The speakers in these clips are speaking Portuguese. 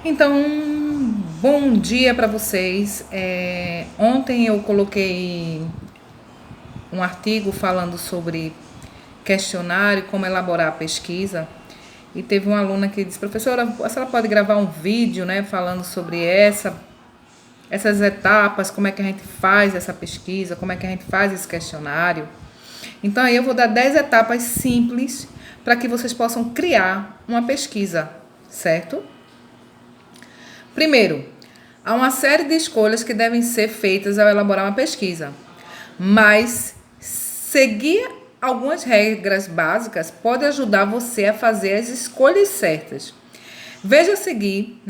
Então, bom dia para vocês. Ontem eu coloquei um artigo falando sobre questionário, como elaborar a pesquisa. E teve uma aluna que disse, professora, a senhora pode gravar um vídeo, né, falando sobre essas etapas, como é que a gente faz essa pesquisa, como é que a gente faz esse questionário. Então, aí eu vou dar 10 etapas simples para que vocês possam criar uma pesquisa, certo? Primeiro, há uma série de escolhas que devem ser feitas ao elaborar uma pesquisa, mas seguir algumas regras básicas pode ajudar você a fazer as escolhas certas. Veja a seguir,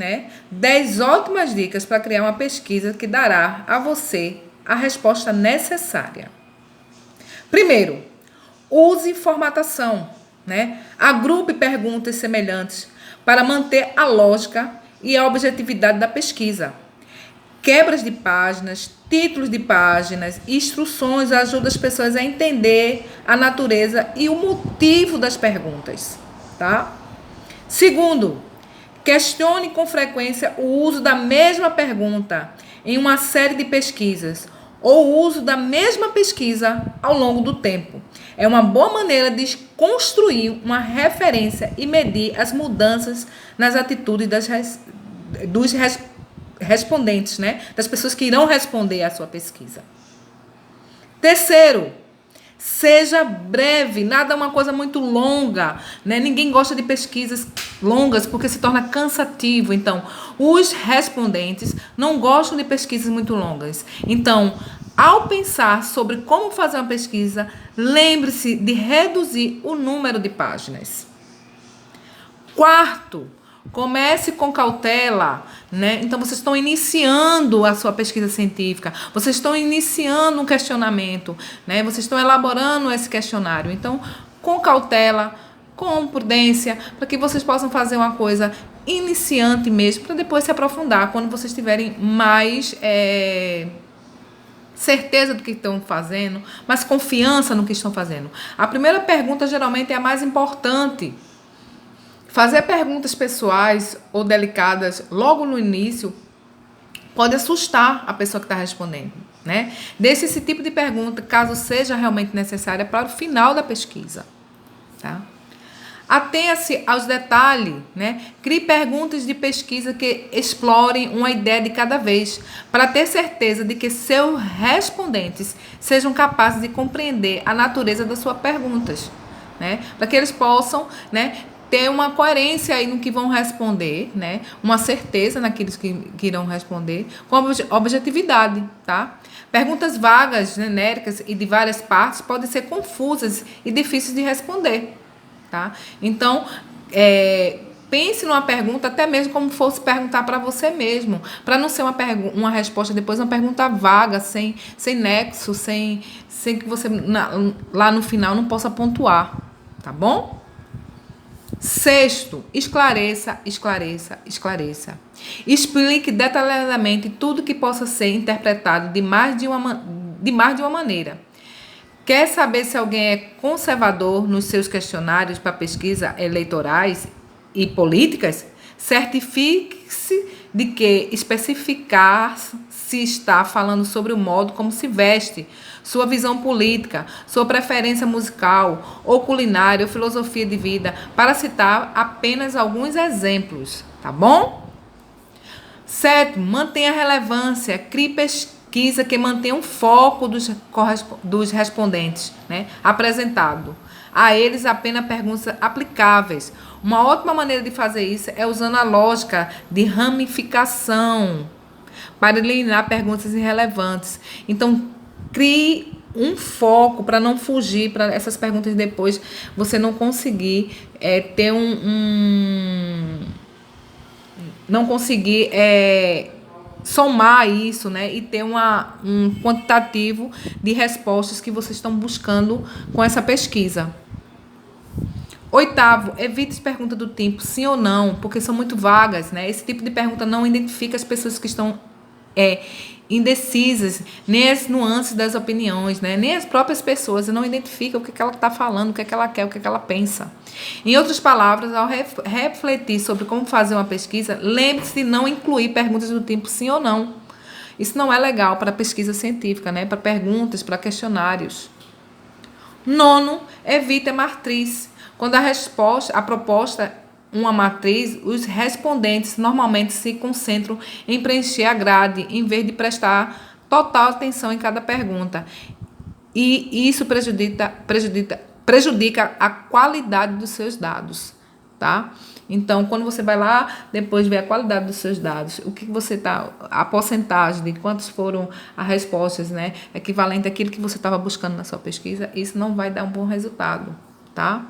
10 ótimas dicas para criar uma pesquisa que dará a você a resposta necessária. Primeiro, use formatação, Agrupe perguntas semelhantes para manter a lógica e a objetividade da pesquisa. Quebras de páginas, títulos de páginas, instruções ajudam as pessoas a entender a natureza e o motivo das perguntas, tá? Segundo, questione com frequência o uso da mesma pergunta em uma série de pesquisas ou o uso da mesma pesquisa ao longo do tempo. É uma boa maneira de construir uma referência e medir as mudanças nas atitudes dos respondentes, das pessoas que irão responder à sua pesquisa. Terceiro, seja breve, nada é uma coisa muito longa, Ninguém gosta de pesquisas longas porque se torna cansativo. Então, os respondentes não gostam de pesquisas muito longas. Então, ao pensar sobre como fazer uma pesquisa, lembre-se de reduzir o número de páginas. Quarto, comece com cautela, Então, vocês estão iniciando a sua pesquisa científica, vocês estão iniciando um questionamento, Vocês estão elaborando esse questionário. Então, com cautela, com prudência, para que vocês possam fazer uma coisa iniciante mesmo, para depois se aprofundar quando vocês tiverem mais certeza do que estão fazendo, mais confiança no que estão fazendo. A primeira pergunta geralmente é a mais importante. Fazer perguntas pessoais ou delicadas logo no início pode assustar a pessoa que está respondendo, Deixe esse tipo de pergunta, caso seja realmente necessária, para o final da pesquisa, tá? Atenha-se aos detalhes, Crie perguntas de pesquisa que explorem uma ideia de cada vez, para ter certeza de que seus respondentes sejam capazes de compreender a natureza das suas perguntas, Para que eles possam, ter uma coerência aí no que vão responder, Uma certeza naqueles que irão responder, com objetividade, tá? Perguntas vagas, genéricas e de várias partes podem ser confusas e difíceis de responder, tá? Então, pense numa pergunta até mesmo como fosse perguntar para você mesmo, para não ser uma resposta depois, uma pergunta vaga, sem nexo, sem que você lá no final não possa pontuar, tá bom? Sexto, esclareça. Explique detalhadamente tudo que possa ser interpretado de mais de uma maneira. Quer saber se alguém é conservador nos seus questionários para pesquisa eleitorais e políticas? Certifique-se de que especificar se está falando sobre o modo como se veste, sua visão política, sua preferência musical ou culinária ou filosofia de vida, para citar apenas alguns exemplos, tá bom? Sétimo, mantenha a relevância, crie pesquisa que mantenha o foco dos respondentes, apresentado. A eles apenas perguntas aplicáveis. Uma ótima maneira de fazer isso é usando a lógica de ramificação para eliminar perguntas irrelevantes. Então, crie um foco para não fugir para essas perguntas depois você não conseguir ter não conseguir somar isso, e ter um quantitativo de respostas que vocês estão buscando com essa pesquisa. Oitavo, evite as perguntas do tipo sim ou não, porque são muito vagas, Esse tipo de pergunta não identifica as pessoas que estão indecisas, nem as nuances das opiniões, né? Nem as próprias pessoas não identificam o que ela está falando, o que ela quer, o que ela pensa. Em outras palavras, ao refletir sobre como fazer uma pesquisa, lembre-se de não incluir perguntas do tipo sim ou não. Isso não é legal para pesquisa científica, né? Para perguntas, para questionários. Nono, evite a matriz. Quando a proposta uma matriz, os respondentes normalmente se concentram em preencher a grade, em vez de prestar total atenção em cada pergunta. E isso prejudica a qualidade dos seus dados, tá? Então, quando você vai lá, depois ver a qualidade dos seus dados, o que você tá, a porcentagem de quantos foram as respostas, né, equivalente àquilo que você estava buscando na sua pesquisa, isso não vai dar um bom resultado, tá?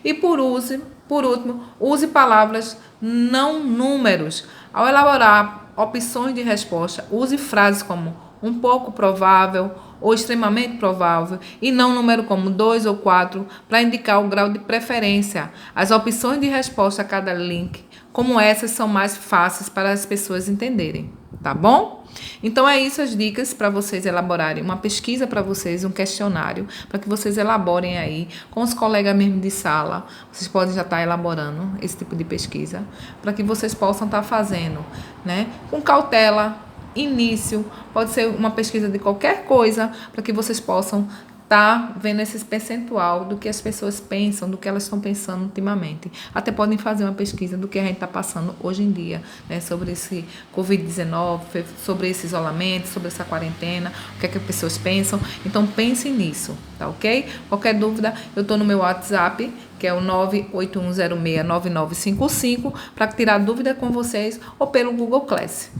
E por último, use palavras não números. Ao elaborar opções de resposta, use frases como um pouco provável ou extremamente provável e não número como 2 ou 4 para indicar o grau de preferência. As opções de resposta a cada link, como essas, são mais fáceis para as pessoas entenderem, tá bom? Então é isso as dicas para vocês elaborarem uma pesquisa para vocês, um questionário, para que vocês elaborem aí com os colegas mesmo de sala. Vocês podem já estar elaborando esse tipo de pesquisa, para que vocês possam estar fazendo, né, com cautela, início, pode ser uma pesquisa de qualquer coisa, para que vocês possam estar vendo esse percentual do que as pessoas pensam, do que elas estão pensando ultimamente. Até podem fazer uma pesquisa do que a gente está passando hoje em dia, né, sobre esse Covid-19, sobre esse isolamento, sobre essa quarentena, o que é que as pessoas pensam. Então, pensem nisso, tá ok? Qualquer dúvida, eu estou no meu WhatsApp, que é o 981069955, para tirar dúvida com vocês, ou pelo Google Class.